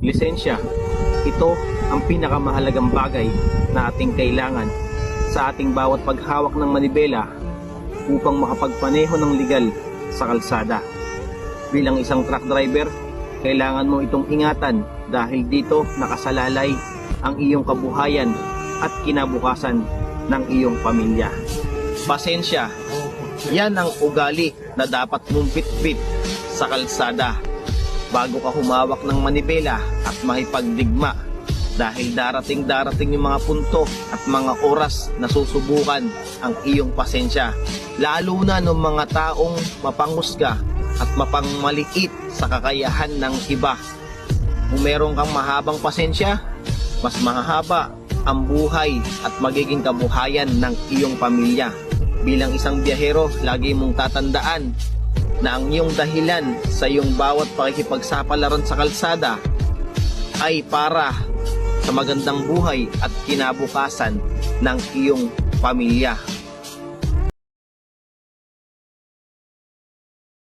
Lisensya. Ito ang pinakamahalagang bagay na ating kailangan sa ating bawat paghawak ng manibela upang makapagpaneho ng legal sa kalsada. Bilang isang truck driver, kailangan mo itong ingatan dahil dito nakasalalay ang iyong kabuhayan at kinabukasan ng iyong pamilya. Pasensya, yan ang ugali na dapat mong bitbit sa kalsada bago ka humawak ng manibela at makipagdigma dahil darating yung mga punto at mga oras na susubukan ang iyong pasensya, lalo na ng mga taong mapanghusga at mapangmaliit sa kakayahan ng iba. Kung meron kang mahabang pasensya, mas mahahaba ang buhay at magiging kabuhayan ng iyong pamilya. Bilang isang biyahero, lagi mong tatandaan na ang iyong dahilan sa iyong bawat pakikipagsapalaran sa kalsada ay para sa magandang buhay at kinabukasan ng iyong pamilya.